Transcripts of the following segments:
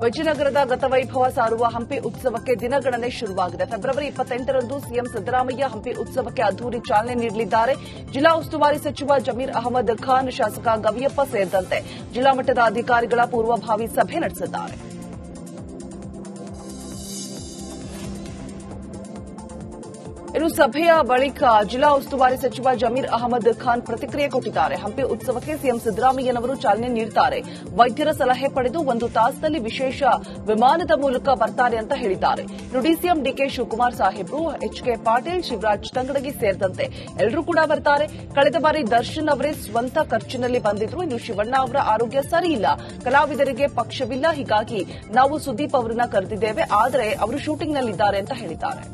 ವಿಜಯನಗರದ ಗತವೈಭವ ಸಾರುವ ಹಂಪಿ ಉತ್ಸವಕ್ಕೆ ದಿನಗಣನೆ ಶುರುವಾಗಿದೆ. ಫೆಬ್ರವರಿ 28ರಂದು ಸಿಎಂ ಸಿದ್ದರಾಮಯ್ಯ ಹಂಪಿ ಉತ್ಸವಕ್ಕೆ ಅದ್ದೂರಿ ಚಾಲನೆ ನೀಡಲಿದ್ದಾರೆ. ಜಿಲ್ಲಾ ಉಸ್ತುವಾರಿ ಸಚಿವ ಜಮೀರ್ ಅಹಮದ್ ಖಾನ್, ಶಾಸಕ ಗವಿಯಪ್ಪ ಸೇರಿದಂತೆ ಜಿಲ್ಲಾ ಮಟ್ಟದ ಅಧಿಕಾರಿಗಳ ಪೂರ್ವಭಾವಿ ಸಭೆ ನಡೆಸಿದ್ದಾರೆ. ಇನ್ನು ಸಭೆಯ ಬಳಿಕ ಜಿಲ್ಲಾ ಉಸ್ತುವಾರಿ ಸಚಿವ ಜಮೀರ್ ಅಹಮದ್ ಖಾನ್ ಪ್ರತಿಕ್ರಿಯೆ ಕೊಟ್ಟಿದ್ದಾರೆ. ಹಂಪಿ ಉತ್ಸವಕ್ಕೆ ಸಿಎಂ ಸಿದ್ದರಾಮಯ್ಯನವರು ಚಾಲನೆ ನೀಡುತ್ತಾರೆ. ವೈದ್ಯರ ಸಲಹೆ ಪಡೆದು 1 ತಾಸಿನಲ್ಲಿ ವಿಶೇಷ ವಿಮಾನದ ಮೂಲಕ ಬರ್ತಾರೆ ಅಂತ ಹೇಳಿದ್ದಾರೆ. ಇನ್ನು ಡಿಸಿಎಂ ಡಿಕೆ ಶಿವಕುಮಾರ್ ಸಾಹೇಬ್ರು, ಎಚ್ಕೆ ಪಾಟೀಲ್, ಶಿವರಾಜ್ ತಂಗಡಗಿ ಸೇರಿದಂತೆ ಎಲ್ಲರೂ ಕೂಡ ಬರ್ತಾರೆ. ಕಳೆದ ಬಾರಿ ದರ್ಶನ್ ಅವರೇ ಸ್ವಂತ ಖರ್ಚಿನಲ್ಲಿ ಬಂದಿದ್ರು. ಇನ್ನು ಶಿವಣ್ಣ ಅವರ ಆರೋಗ್ಯ ಸರಿಯಿಲ್ಲ, ಕಲಾವಿದರಿಗೆ ಪಕ್ಷವಿಲ್ಲ, ಹೀಗಾಗಿ ನಾವು ಸುದೀಪ್ ಅವರನ್ನ ಕರೆದಿದ್ದೇವೆ, ಆದರೆ ಅವರು ಶೂಟಿಂಗ್ನಲ್ಲಿದ್ದಾರೆ ಅಂತ ಹೇಳಿದ್ದಾರೆ.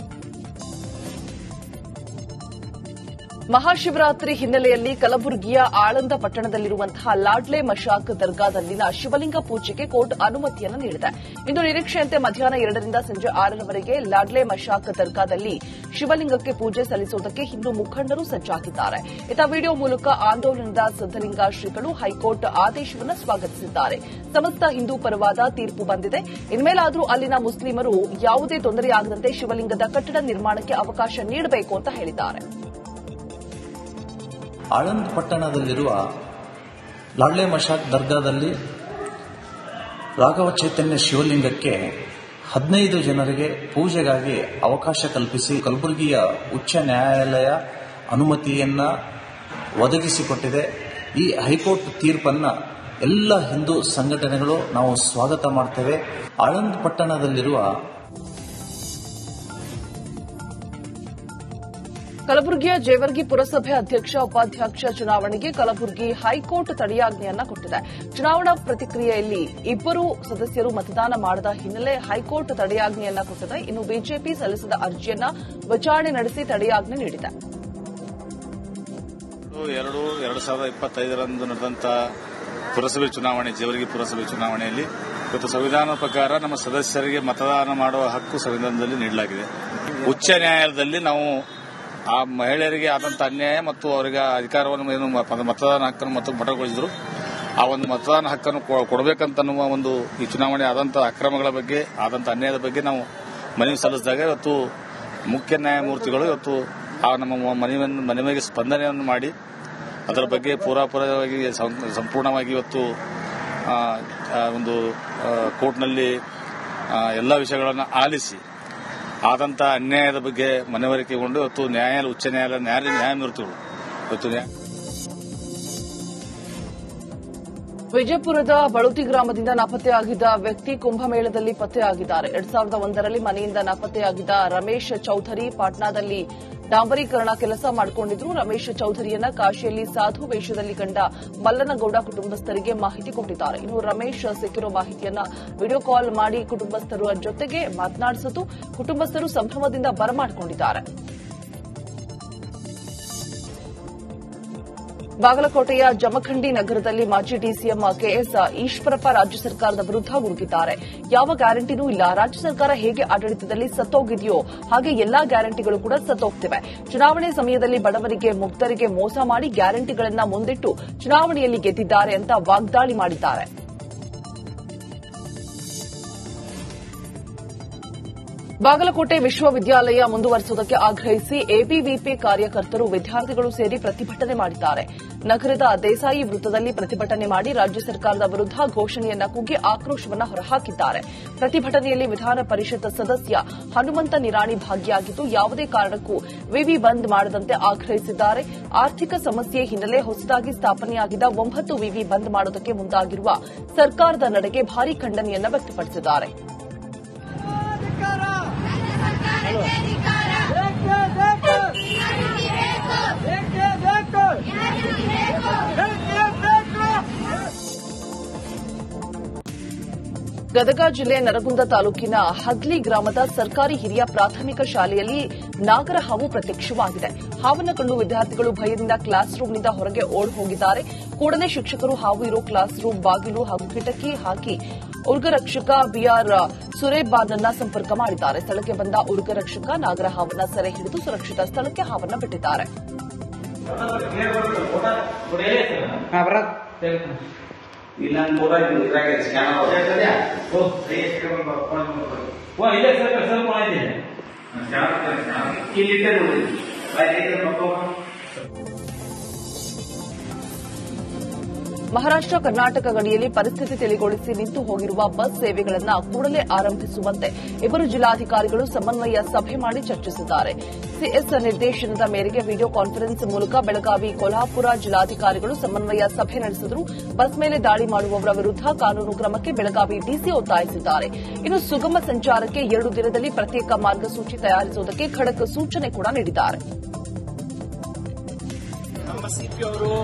ಮಹಾಶಿವರಾತ್ರಿ ಹಿನ್ನೆಲೆಯಲ್ಲಿ ಕಲಬುರಗಿಯ ಆಳಂದ ಪಟ್ಟಣದಲ್ಲಿರುವಂತಹ ಲಾಡ್ಲೆ ಮಶಾಕ್ ದರ್ಗಾದಲ್ಲಿನ ಶಿವಲಿಂಗ ಪೂಜೆಗೆ ಕೋರ್ಟ್ ಅನುಮತಿಯನ್ನು ನೀಡಿದೆ. ಇಂದು ನಿರೀಕ್ಷೆಯಂತೆ ಮಧ್ಯಾಹ್ನ 2ರಿಂದ ಸಂಜೆ 6ರವರೆಗೆ ಲಾಡ್ಲೆ ಮಶಾಕ್ ದರ್ಗಾದಲ್ಲಿ ಶಿವಲಿಂಗಕ್ಕೆ ಪೂಜೆ ಸಲ್ಲಿಸುವುದಕ್ಕೆ ಹಿಂದೂ ಮುಖಂಡರು ಸಜ್ಜಾಗಿದ್ದಾರೆ. ಇತ್ತ ವಿಡಿಯೋ ಮೂಲಕ ಆಂದೋಲನದ ಸಿದ್ದಲಿಂಗ ಶ್ರೀಗಳು ಹೈಕೋರ್ಟ್ ಆದೇಶವನ್ನು ಸ್ವಾಗತಿಸಿದ್ದಾರೆ. ಸಮಸ್ತ ಹಿಂದೂ ಪರವಾದ ತೀರ್ಪು ಬಂದಿದೆ. ಇನ್ಮೇಲಾದರೂ ಅಲ್ಲಿನ ಮುಸ್ಲಿಮರು ಯಾವುದೇ ತೊಂದರೆಯಾಗದಂತೆ ಶಿವಲಿಂಗದ ಕಟ್ಟಡ ನಿರ್ಮಾಣಕ್ಕೆ ಅವಕಾಶ ನೀಡಬೇಕು ಅಂತ ಹೇಳಿದ್ದಾರೆ. ಆಳಂದ್ ಪಟ್ಟಣದಲ್ಲಿರುವ ಲಾಡ್ಲೆ ಮಶಾಕ್ ದರ್ಗಾದಲ್ಲಿ ರಾಘವ ಚೈತನ್ಯ ಶಿವಲಿಂಗಕ್ಕೆ 15 ಜನರಿಗೆ ಪೂಜೆಗಾಗಿ ಅವಕಾಶ ಕಲ್ಪಿಸಿ ಕಲಬುರಗಿಯ ಉಚ್ಚ ನ್ಯಾಯಾಲಯ ಅನುಮತಿಯನ್ನ ಒದಗಿಸಿಕೊಟ್ಟಿದೆ. ಈ ಹೈಕೋರ್ಟ್ ತೀರ್ಪನ್ನ ಎಲ್ಲ ಹಿಂದೂ ಸಂಘಟನೆಗಳು ನಾವು ಸ್ವಾಗತ ಮಾಡ್ತೇವೆ. ಆಳಂದ್ ಪಟ್ಟಣದಲ್ಲಿರುವ ಕಲಬುರಗಿಯ ಜೇವರ್ಗಿ ಪುರಸಭೆ ಅಧ್ಯಕ್ಷ ಉಪಾಧ್ಯಕ್ಷ ಚುನಾವಣೆಗೆ ಕಲಬುರಗಿ ಹೈಕೋರ್ಟ್ ತಡೆಯಾಜ್ಞೆಯನ್ನ ಕೊಟ್ಟಿದೆ. ಚುನಾವಣಾ ಪ್ರಕ್ರಿಯೆಯಲ್ಲಿ 2 ಸದಸ್ಯರು ಮತದಾನ ಮಾಡದ ಹಿನ್ನೆಲೆ ಹೈಕೋರ್ಟ್ ತಡೆಯಾಜ್ಞೆಯನ್ನ ಕೊಟ್ಟಿದೆ. ಇನ್ನು ಬಿಜೆಪಿ ಸಲ್ಲಿಸಿದ ಅರ್ಜಿಯನ್ನ ವಿಚಾರಣೆ ನಡೆಸಿ ತಡೆಯಾಜ್ಞೆ ನೀಡಿದೆ. 2025ರಂದು ನಡೆದಂತ ಪುರಸಭೆ ಚುನಾವಣೆ, ಜೇವರ್ಗಿ ಪುರಸಭೆ ಚುನಾವಣೆಯಲ್ಲಿ ಇವತ್ತು ಸಂವಿಧಾನದ ಪ್ರಕಾರ ನಮ್ಮ ಸದಸ್ಯರಿಗೆ ಮತದಾನ ಮಾಡುವ ಹಕ್ಕು ಸಂವಿಧಾನದಲ್ಲಿ ನೀಡಲಾಗಿದೆ. ಉಚ್ಚ ನ್ಯಾಯಾಲಯದಲ್ಲಿ ನಾವು ಆ ಮಹಿಳೆಯರಿಗೆ ಆದಂತ ಅನ್ಯಾಯ ಮತ್ತು ಅವರಿಗೆ ಅಧಿಕಾರವನ್ನು ಏನು ಮತದಾನ ಹಕ್ಕನ್ನು ಮತ್ತು ಮತಗೊಳಿಸಿದ್ರು, ಆ ಒಂದು ಮತದಾನ ಹಕ್ಕನ್ನು ಕೊಡಬೇಕಂತನ್ನುವ ಒಂದು ಈ ಚುನಾವಣೆ ಆದಂತ ಅಕ್ರಮಗಳ ಬಗ್ಗೆ, ಆದಂತ ಅನ್ಯಾಯದ ಬಗ್ಗೆ ನಾವು ಮನವಿ ಸಲ್ಲಿಸಿದಾಗ ಇವತ್ತು ಮುಖ್ಯ ನ್ಯಾಯಮೂರ್ತಿಗಳು ಇವತ್ತು ಆ ನಮ್ಮ ಮನವಿಗೆ ಸ್ಪಂದನೆಯನ್ನು ಮಾಡಿ ಅದರ ಬಗ್ಗೆ ಪೂರಾಪೂರವಾಗಿ ಸಂಪೂರ್ಣವಾಗಿ ಇವತ್ತು ಒಂದು ಕೋರ್ಟ್ನಲ್ಲಿ ಎಲ್ಲ ವಿಷಯಗಳನ್ನು ಆಲಿಸಿ ಆದಂತ ಅನ್ಯಾಯದ ಬಗ್ಗೆ ಮನವರಿಕೆಗೊಂಡು ಇವತ್ತು ಉಚ್ಚ ನ್ಯಾಯಾಲಯ ನ್ಯಾಯಮೂರ್ತಿಗಳು ಇವತ್ತು ವಿಜಯಪುರದ ಬಳುತಿ ಗ್ರಾಮದಿಂದ ನಾಪತ್ತೆಯಾಗಿದ್ದ ವ್ಯಕ್ತಿ ಕುಂಭಮೇಳದಲ್ಲಿ ಪತ್ತೆಯಾಗಿದ್ದಾರೆ. 2001ರಲ್ಲಿ ಮನೆಯಿಂದ ನಾಪತ್ತೆಯಾಗಿದ್ದ ರಮೇಶ್ ಚೌಧರಿ ಪಾಟ್ನಾದಲ್ಲಿ ಡಾಂಬರೀಕರಣ ಕೆಲಸ ಮಾಡಿಕೊಂಡಿದ್ರು. ರಮೇಶ್ ಚೌಧರಿಯನ್ನ ಕಾಶಿಯಲ್ಲಿ ಸಾಧು ವೇಷದಲ್ಲಿ ಕಂಡ ಮಲ್ಲನಗೌಡ ಕುಟುಂಬಸ್ಥರಿಗೆ ಮಾಹಿತಿ ಕೊಟ್ಟಿದ್ದಾರೆ. ಇನ್ನು ರಮೇಶ್ ಸಿಕ್ಕಿರೋ ಮಾಹಿತಿಯನ್ನ ವಿಡಿಯೋ ಕಾಲ್ ಮಾಡಿ ಕುಟುಂಬಸ್ಥರ ಜೊತೆಗೆ ಮಾತನಾಡಿಸಿದ್ದು ಕುಟುಂಬಸ್ಥರು ಸಂಭ್ರಮದಿಂದ ಬರಮಾಡಿಕೊಂಡಿದ್ದಾರೆ. ಬಾಗಲಕೋಟೆಯ ಜಮಖಂಡಿ ನಗರದಲ್ಲಿ ಮಾಜಿ ಡಿಸಿಎಂ ಕೆಎಸ್ ಈಶ್ವರಪ್ಪ ರಾಜ್ಯ ಸರ್ಕಾರದ ವಿರುದ್ಧ ಗುಡುಗಿದ್ದಾರೆ. ಯಾವ ಗ್ಯಾರಂಟಿನೂ ಇಲ್ಲ, ರಾಜ್ಯ ಸರ್ಕಾರ ಹೇಗೆ ಆಡಳಿತದಲ್ಲಿ ಸತ್ತೋಗಿದೆಯೋ ಹಾಗೆ ಎಲ್ಲಾ ಗ್ಯಾರಂಟಿಗಳು ಕೂಡ ಸತ್ತೋಗ್ತಿವೆ. ಚುನಾವಣೆ ಸಮಯದಲ್ಲಿ ಬಡವರಿಗೆ ಮುಗ್ಧರಿಗೆ ಮೋಸ ಮಾಡಿ ಗ್ಯಾರಂಟಿಗಳನ್ನ ಮುಂದಿಟ್ಟು ಚುನಾವಣೆಯಲ್ಲಿ ಗೆದ್ದಿದ್ದಾರೆ ಅಂತ ವಾಗ್ದಾಳಿ ಮಾಡಿದ್ದಾರೆ. ಬಾಗಲಕೋಟೆ ವಿಶ್ವವಿದ್ಯಾಲಯ ಮುಂದುವರಿಸುವುದಕ್ಕೆ ಆಗ್ರಹಿಸಿ ಎಬಿವಿಪಿ ಕಾರ್ಯಕರ್ತರು, ವಿದ್ಯಾರ್ಥಿಗಳು ಸೇರಿ ಪ್ರತಿಭಟನೆ ಮಾಡಿದ್ದಾರೆ. ನಗರದ ದೇಸಾಯಿ ವೃತ್ತದಲ್ಲಿ ಪ್ರತಿಭಟನೆ ಮಾಡಿ ರಾಜ್ಯ ಸರ್ಕಾರದ ವಿರುದ್ಧ ಘೋಷಣೆಯನ್ನ ಕೂಗಿ ಆಕ್ರೋಶವನ್ನು ಹೊರಹಾಕಿದ್ದಾರೆ. ಪ್ರತಿಭಟನೆಯಲ್ಲಿ ವಿಧಾನ ಪರಿಷತ್ ಸದಸ್ಯ ಹನುಮಂತ ನಿರಾಣಿ ಭಾಗಿಯಾಗಿದ್ದು ಯಾವುದೇ ಕಾರಣಕ್ಕೂ ವಿವಿ ಬಂದ್ ಮಾಡದಂತೆ ಆಗ್ರಹಿಸಿದ್ದಾರೆ. ಆರ್ಥಿಕ ಸಮಸ್ಯೆ ಹಿನ್ನೆಲೆ ಹೊಸದಾಗಿ ಸ್ಥಾಪನೆಯಾಗಿದ್ದ 9 ವಿವಿ ಬಂದ್ ಮಾಡುವುದಕ್ಕೆ ಮುಂದಾಗಿರುವ ಸರ್ಕಾರದ ನಡೆಗೆ ಭಾರೀ ಖಂಡನೆಯನ್ನ ವ್ಯಕ್ತಪಡಿಸಿದ್ದಾರೆ. ಗದಗ ಜಿಲ್ಲೆ ನರಗುಂದ ತಾಲೂಕಿನ ಹಗ್ಲಿ ಗ್ರಾಮದ ಸರ್ಕಾರಿ ಹಿರಿಯ ಪ್ರಾಥಮಿಕ ಶಾಲೆಯಲ್ಲಿ ನಾಗರ ಹಾವು ಪ್ರತ್ಯಕ್ಷವಾಗಿದೆ. ಹಾವನ್ನು ಕಂಡು ವಿದ್ಯಾರ್ಥಿಗಳು ಭಯದಿಂದ ಕ್ಲಾಸ್ ರೂಂನಿಂದ ಹೊರಗೆ ಓಡಿ ಹೋಗಿದ್ದಾರೆ. ಕೂಡಲೇ ಶಿಕ್ಷಕರು ಹಾವು ಇರೋ ಕ್ಲಾಸ್ ರೂಂ ಬಾಗಿಲು ಹಾಗೂ ಕಿಟಕಿ ಹಾಕಿ ಉರ್ಗರಕ್ಷಕ ಬಿಆರ್ ಸುರೇಬಾನನ್ನ ಸಂಪರ್ಕ ಮಾಡಿದ್ದಾರೆ. ಸ್ಥಳಕ್ಕೆ ಬಂದ ಉರ್ಗರಕ್ಷಕ ನಾಗರ ಹಾವನ್ನ ಸೆರೆ ಹಿಡಿದು ಸುರಕ್ಷಿತ ಸ್ಥಳಕ್ಕೆ ಹಾವನ್ನ ಬಿಟ್ಟಿದ್ದಾರೆ. ಇಲ್ಲ ಪೂರ ಇದ್ರಾಗೆ ಸ್ಕ್ಯಾನರ್ ಇದೆ ಸರ್ ಸ್ವಲ್ಪ ಮಾಡಿದ್ದೀನಿ ಇಲ್ಲಿಟ್ಟೆ ನೋಡಿ ಮಹಾರಾಷ್ಟ್ರ ಕರ್ನಾಟಕ ಗಡಿಯಲ್ಲಿ ಪರಿಸ್ಥಿತಿ ತಿಳಿಗೊಳಿಸಿ ನಿಂತು ಹೋಗಿರುವ ಬಸ್ ಸೇವೆಗಳನ್ನು ಕೂಡಲೇ ಆರಂಭಿಸುವಂತೆ ಇಬ್ಬರು ಜಿಲ್ಲಾಧಿಕಾರಿಗಳು ಸಮನ್ವಯ ಸಭೆ ಮಾಡಿ ಚರ್ಚಿಸಿದ್ದಾರೆ. ಸಿಎಸ್ ನಿರ್ದೇಶನದ ಮೇರೆಗೆ ವಿಡಿಯೋ ಕಾನ್ಫರೆನ್ಸ್ ಮೂಲಕ ಬೆಳಗಾವಿ, ಕೊಲ್ಹಾಪುರ ಜಿಲ್ಲಾಧಿಕಾರಿಗಳು ಸಮನ್ವಯ ಸಭೆ ನಡೆಸಿದರು. ಬಸ್ ಮೇಲೆ ದಾಳಿ ಮಾಡುವವರ ವಿರುದ್ಧ ಕಾನೂನು ಕ್ರಮಕ್ಕೆ ಬೆಳಗಾವಿ ಡಿಸಿ ಒತ್ತಾಯಿಸಿದ್ದಾರೆ. ಇನ್ನು ಸುಗಮ ಸಂಚಾರಕ್ಕೆ 2 ದಿನದಲ್ಲಿ ಪ್ರತ್ಯೇಕ ಮಾರ್ಗಸೂಚಿ ತಯಾರಿಸುವುದಕ್ಕೆ ಖಡಕ್ ಸೂಚನೆ ಕೂಡ ನೀಡಿದ್ದಾರೆ. ನಮ್ಮ ಸಿಪಿ ಅವರು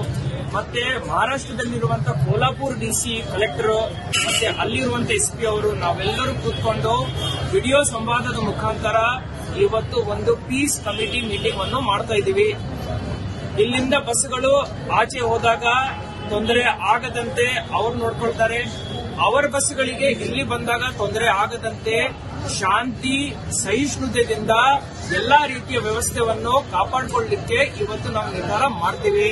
ಮತ್ತೆ ಮಹಾರಾಷ್ಟ್ರದಲ್ಲಿರುವಂತಹ ಕೋಲ್ಹಾಪುರ ಡಿಸಿ ಕಲೆಕ್ಟರ್ ಮತ್ತೆ ಅಲ್ಲಿರುವಂತಹ ಎಸ್ಪಿ ಅವರು ನಾವೆಲ್ಲರೂ ಕೂತ್ಕೊಂಡು ವಿಡಿಯೋ ಸಂವಾದದ ಮುಖಾಂತರ ಇವತ್ತು ಒಂದು ಪೀಸ್ ಕಮಿಟಿ ಮೀಟಿಂಗ್ ಅನ್ನು ಮಾಡ್ತಾ ಇದ್ದೀವಿ. ಇಲ್ಲಿಂದ ಬಸ್ಗಳು ಆಚೆ ಹೋದಾಗ ತೊಂದರೆ ಆಗದಂತೆ ಅವರು ನೋಡ್ಕೊಳ್ತಾರೆ. ಅವರ ಬಸ್ಗಳಿಗೆ ಇಲ್ಲಿ ಬಂದಾಗ ತೊಂದರೆ ಆಗದಂತೆ ಶಾಂತಿ ಸಹಿಷ್ಣುತೆಯಿಂದ ಎಲ್ಲಾ ರೀತಿಯ ವ್ಯವಸ್ಥೆಯನ್ನು ಕಾಪಾಡಿಕೊಳ್ಳಲಿಕ್ಕೆ ಇವತ್ತು ನಾವು ನಿರ್ಧಾರ ಮಾಡ್ತೀವಿ.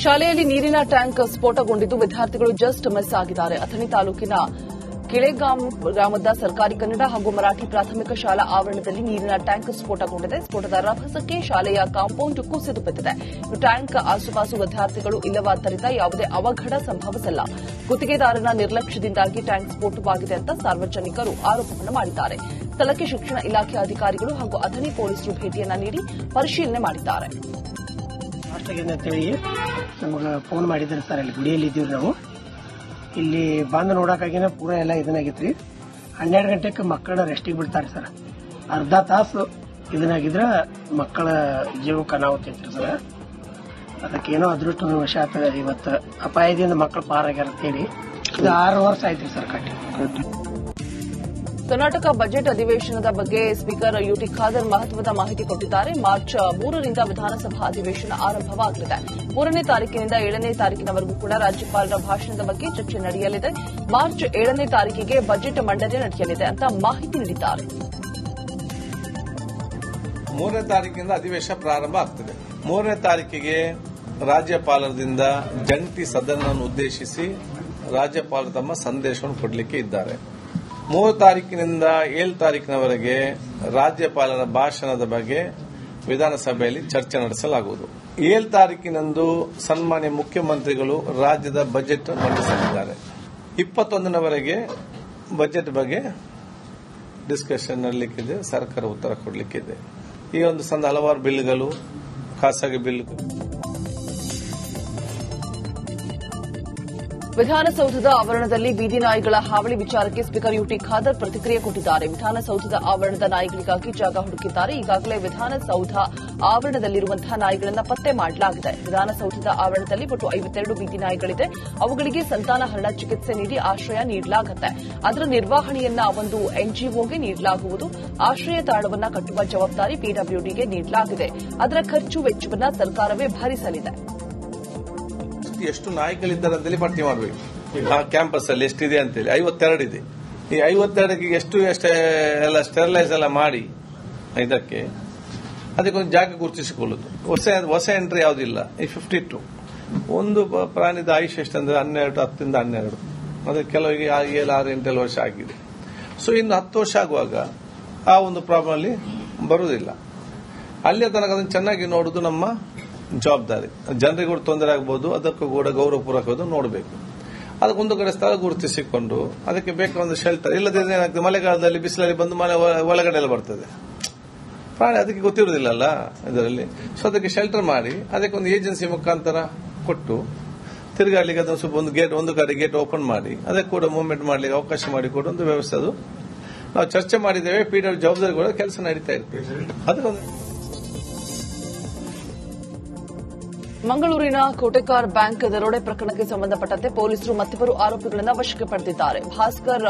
ಶಾಲೆಯಲ್ಲಿ ನೀರಿನ ಟ್ಯಾಂಕ್ ಸ್ಫೋಟಗೊಂಡಿದ್ದು ವಿದ್ಯಾರ್ಥಿಗಳು ಜಸ್ಟ್ ಮಿಸ್ ಆಗಿದ್ದಾರೆ. ಅಥಣಿ ತಾಲೂಕಿನ ಕಿಳೆಗಾಂ ಗ್ರಾಮದ ಸರ್ಕಾರಿ ಕನ್ನಡ ಹಾಗೂ ಮರಾಠಿ ಪ್ರಾಥಮಿಕ ಶಾಲಾ ಆವರಣದಲ್ಲಿ ನೀರಿನ ಟ್ಯಾಂಕ್ ಸ್ಫೋಟಗೊಂಡಿದೆ. ಸ್ಫೋಟದ ರಭಸಕ್ಕೆ ಶಾಲೆಯ ಕಾಂಪೌಂಡ್ ಕುಸಿದು ಬಿದ್ದಿದೆ. ಟ್ಯಾಂಕ್ ಆಸುಪಾಸು ವಿದ್ಯಾರ್ಥಿಗಳು ಇಲ್ಲವಾದ್ದರಿಂದ ಯಾವುದೇ ಅವಘಡ ಸಂಭವಿಸಿಲ್ಲ. ಗುತ್ತಿಗೆದಾರನ ನಿರ್ಲಕ್ಷ್ಯದಿಂದಾಗಿ ಟ್ಯಾಂಕ್ ಸ್ಫೋಟವಾಗಿದೆ ಅಂತ ಸಾರ್ವಜನಿಕರು ಆರೋಪವನ್ನು ಮಾಡಿದ್ದಾರೆ. ಸ್ಥಳಕ್ಕೆ ಶಿಕ್ಷಣ ಇಲಾಖೆ ಅಧಿಕಾರಿಗಳು ಹಾಗೂ ಅಥಣಿ ಪೊಲೀಸರು ಭೇಟಿಯನ್ನ ನೀಡಿ ಪರಿಶೀಲನೆ ಮಾಡಿದ್ದಾರೆ. ಅಂತೇಳಿ ನಮಗೆ ಫೋನ್ ಮಾಡಿದ್ದಾರೆ ಸರ್. ಅಲ್ಲಿ ಗುಡಿಯಲ್ಲಿ ಇದ್ದೀವಿ ನಾವು. ಇಲ್ಲಿ ಬಂದು ನೋಡೋಕ್ಕಾಗಿನ ಪೂರ ಎಲ್ಲ ಇದನ್ನಾಗಿತ್ರಿ. 12 ಗಂಟೆಗೆ ಮಕ್ಕಳನ್ನ ರೆಸ್ಟಿಗೆ ಬಿಡ್ತಾರೆ ಸರ್. ಅರ್ಧ ತಾಸು ಇದನ್ನಾಗಿದ್ರೆ ಮಕ್ಕಳ ಜೀವಕ್ಕೆ ಅನಾಹುತಿ ಐತ್ರಿ ಸರ್. ಅದಕ್ಕೇನೋ ಅದೃಷ್ಟ ವಶ ಆಗ್ತದೆ. ಇವತ್ತು ಅಪಾಯದಿಂದ ಮಕ್ಕಳು ಪಾರಾಗ್ಯಾರ ಅಂತೇಳಿ ಇದು 6 ವರ್ಷ ಆಯ್ತ್ರಿ ಸರ್ ಕಟ್ಟಿ. ಕರ್ನಾಟಕ ಬಜೆಟ್ ಅಧಿವೇಶನದ ಬಗ್ಗೆ ಸ್ಪೀಕರ್ ಯುಟಿ ಖಾದರ್ ಮಹತ್ವದ ಮಾಹಿತಿ ಕೊಟ್ಟಿದ್ದಾರೆ. ಮಾರ್ಚ್ 3ರಿಂದ ವಿಧಾನಸಭಾ ಅಧಿವೇಶನ ಆರಂಭವಾಗಲಿದೆ. 3ನೇ ತಾರೀಕಿನಿಂದ 7ನೇ ತಾರೀಕಿನವರೆಗೂ ಕೂಡ ರಾಜ್ಯಪಾಲರ ಭಾಷಣದ ಬಗ್ಗೆ ಚರ್ಚೆ ನಡೆಯಲಿದೆ. ಮಾರ್ಚ್ 7ನೇ ತಾರೀಕಿಗೆ ಬಜೆಟ್ ಮಂಡನೆ ನಡೆಯಲಿದೆ ಅಂತ ಮಾಹಿತಿ ನೀಡಿದ್ದಾರೆ. 3ನೇ ತಾರೀಕಿನಿಂದ ಅಧಿವೇಶನ ಪ್ರಾರಂಭ ಆಗ್ತದೆ. 3ನೇ ತಾರೀಕಿಗೆ ರಾಜ್ಯಪಾಲರಿಂದ ಜಂಟಿ ಸದನವನ್ನು ಉದ್ದೇಶಿಸಿ ರಾಜ್ಯಪಾಲರು ತಮ್ಮ ಸಂದೇಶವನ್ನು ಕೊಡಲಿಕ್ಕೆ ಇದ್ದಾರೆ. 3 ತಾರೀಕಿನಿಂದ 7 ತಾರೀಕಿನವರೆಗೆ ರಾಜ್ಯಪಾಲರ ಭಾಷಣದ ಬಗ್ಗೆ ವಿಧಾನಸಭೆಯಲ್ಲಿ ಚರ್ಚೆ ನಡೆಸಲಾಗುವುದು. 7 ತಾರೀಕಿನಂದು ಸನ್ಮಾನ್ಯ ಮುಖ್ಯಮಂತ್ರಿಗಳು ರಾಜ್ಯದ ಬಜೆಟ್ ಮಂಡಿಸಲಿದ್ದಾರೆ. 21ನವರೆಗೆ ಬಜೆಟ್ ಬಗ್ಗೆ ಡಿಸ್ಕಷನ್ ನಡೆಯಲಿಕ್ಕಿದೆ. ಸರ್ಕಾರ ಉತ್ತರ ಕೊಡಲಿಕ್ಕಿದೆ. ಈ ಒಂದು ಹಲವಾರು ಬಿಲ್ಗಳು, ಖಾಸಗಿ ಬಿಲ್ಗಳು. ವಿಧಾನಸೌಧದ ಆವರಣದಲ್ಲಿ ಬೀದಿ ನಾಯಿಗಳ ಹಾವಳಿ ವಿಚಾರಕ್ಕೆ ಸ್ಪೀಕರ್ ಯುಟಿ ಖಾದರ್ ಪ್ರತಿಕ್ರಿಯೆ ಕೊಟ್ಟಿದ್ದಾರೆ. ವಿಧಾನಸೌಧದ ಆವರಣದ ನಾಯಿಗಳಿಗಾಗಿ ಜಾಗ ಹುಡುಕಿದ್ದಾರೆ. ಈಗಾಗಲೇ ವಿಧಾನಸೌಧ ಆವರಣದಲ್ಲಿರುವಂತಹ ನಾಯಿಗಳನ್ನು ಪತ್ತೆ ಮಾಡಲಾಗಿದೆ. ವಿಧಾನಸೌಧದ ಆವರಣದಲ್ಲಿ ಒಟ್ಟು 52 ಬೀದಿ ನಾಯಿಗಳಿದೆ. ಅವುಗಳಿಗೆ ಸಂತಾನಹರಣ ಚಿಕಿತ್ಸೆ ನೀಡಿ ಆಶ್ರಯ ನೀಡಲಾಗುತ್ತೆ. ಅದರ ನಿರ್ವಹಣೆಯನ್ನ ಒಂದು ಎನ್ಜಿಒಗೆ ನೀಡಲಾಗುವುದು. ಆಶ್ರಯ ತಾಣವನ್ನು ಕಟ್ಟುವ ಜವಾಬ್ದಾರಿ ಪಿಡಬ್ಲ್ಯೂಡಿಗೆ ನೀಡಲಾಗಿದೆ. ಅದರ ಖರ್ಚು ವೆಚ್ಚವನ್ನು ಸರ್ಕಾರವೇ ಭರಿಸಲಿದೆ. ಎಷ್ಟು ನಾಯಿಗಳಿದ್ದಾರೆ ಅಂತೇಳಿ ಪಟ್ಟಿ ಮಾಡಬೇಕು. ಆ ಕ್ಯಾಂಪಸ್ ಅಲ್ಲಿ ಎಷ್ಟಿದೆ ಅಂತೇಳಿ 52 ಇದೆ. ಈ 52ಕ್ಕೆ ಎಷ್ಟು ಎಲ್ಲ ಸ್ಟೆರಿಲೈಸ್ ಎಲ್ಲ ಮಾಡಿ ಅದಕ್ಕೊಂದು ಜಾಗ ಗುರುತಿಸಿಕೊಳ್ಳುದು. ಹೊಸ ಎಂಟ್ರಿ ಯಾವುದಿಲ್ಲ. ಈ 52 ಒಂದು ಪ್ರಾಣಿದ ಆಯುಷ್ ಎಷ್ಟಂದ್ರೆ 10ರಿಂದ 12. ಅದಕ್ಕೆ ಕೆಲವರಿಗೆ 7, 6, 8 ವರ್ಷ ಆಗಿದೆ. ಸೊ ಇನ್ನು 10 ವರ್ಷ ಆಗುವಾಗ ಆ ಒಂದು ಪ್ರಾಬ್ಲಮ್ ಅಲ್ಲಿ ಬರುವುದಿಲ್ಲ. ಅಲ್ಲಿಯ ತನಕ ಅದನ್ನು ಚೆನ್ನಾಗಿ ನೋಡುವುದು ನಮ್ಮ ಜವಾಬ್ದಾರಿ. ಜನರಿಗೂ ತೊಂದರೆ ಆಗಬಹುದು, ಅದಕ್ಕೂ ಕೂಡ ಗೌರವಪೂರ್ವಕವಾಗಿ ನೋಡಬೇಕು. ಅದಕ್ಕೊಂದು ಕಡೆ ಸ್ಥಳ ಗುರುತಿಸಿಕೊಂಡು ಅದಕ್ಕೆ ಬೇಕಾದ ಶೆಲ್ಟರ್. ಇಲ್ಲದಿದ್ರೆ ಏನಾಗ್ತದೆ, ಮಳೆಗಾಲದಲ್ಲಿ ಬಿಸಿಲಲ್ಲಿ ಬಂದು ಮನೆ ಒಳಗಡೆ ಎಲ್ಲ ಬರ್ತದೆ ಪ್ರಾಣಿ, ಅದಕ್ಕೆ ಗೊತ್ತಿರುವುದಿಲ್ಲಲ್ಲ ಇದರಲ್ಲಿ. ಸೊ ಅದಕ್ಕೆ ಶೆಲ್ಟರ್ ಮಾಡಿ ಅದಕ್ಕೊಂದು ಏಜೆನ್ಸಿ ಮುಖಾಂತರ ಕೊಟ್ಟು ತಿರುಗಾಡ್ಲಿಕ್ಕೆ ಅದನ್ನು ಸ್ವಲ್ಪ ಒಂದು ಕಡೆ ಗೇಟ್ ಓಪನ್ ಮಾಡಿ ಅದಕ್ಕೆ ಕೂಡ ಮೂವ್ಮೆಂಟ್ ಮಾಡ್ಲಿಕ್ಕೆ ಅವಕಾಶ ಮಾಡಿಕೊಡು ಒಂದು ವ್ಯವಸ್ಥೆ. ಅದು ನಾವು ಚರ್ಚೆ ಮಾಡಿದ್ದೇವೆ. ಪಿಡಬ್ಲ್ಯೂ ಜವಾಬ್ದಾರಿ ಕೂಡ ಕೆಲಸ ನಡೀತಾ ಇರ್ತದೆ. ಅದಕ್ಕೊಂದು ಮಂಗಳೂರಿನ ಕೋಟೆಕಾರ್ ಬ್ಯಾಂಕ್ ದರೋಡೆ ಪ್ರಕರಣಕ್ಕೆ ಸಂಬಂಧಪಟ್ಟಂತೆ ಪೊಲೀಸರು ಮತ್ತಿಬ್ಬರು ಆರೋಪಿಗಳನ್ನು ವಶಕ್ಕೆ ಪಡೆದಿದ್ದಾರೆ. ಭಾಸ್ಕರ್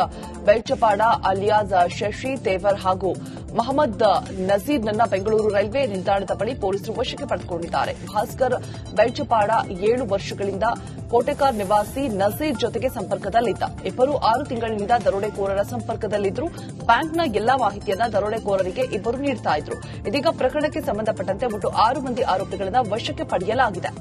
ಬೆಳ್ಚಪಾಡ ಅಲಿಯಾಸ್ ಶಶಿ ತೇವರ್ ಹಾಗೂ ಮೊಹಮ್ಮದ್ ನಜೀರ್ನನ್ನ ಬೆಂಗಳೂರು ರೈಲ್ವೆ ನಿಲ್ದಾಣದ ಬಳಿ ಪೊಲೀಸರು ವಶಕ್ಕೆ ಪಡೆದುಕೊಂಡಿದ್ದಾರೆ. ಭಾಸ್ಕರ್ ಬೆಳ್ಚಪಾಡ 7 ವರ್ಷಗಳಿಂದ ಕೋಟೆಕಾರ್ ನಿವಾಸಿ ನಜೀರ್ ಜೊತೆಗೆ ಸಂಪರ್ಕದಲ್ಲಿದ್ದ. ಇಬ್ಬರು 6 ತಿಂಗಳಿನಿಂದ ದರೋಡೆಕೋರರ ಸಂಪರ್ಕದಲ್ಲಿದ್ದರು. ಬ್ಯಾಂಕ್ನ ಎಲ್ಲಾ ಮಾಹಿತಿಯನ್ನ ದರೋಡೆಕೋರರಿಗೆ ಇಬ್ಬರು ನೀಡುತ್ತಾ ಇದ್ರು. ಇದೀಗ ಪ್ರಕರಣಕ್ಕೆ ಸಂಬಂಧಪಟ್ಟಂತೆ ಒಟ್ಟು 6 ಮಂದಿ ಆರೋಪಿಗಳನ್ನು ವಶಕ್ಕೆ ಪಡೆಯಲಾಗಿದೆ.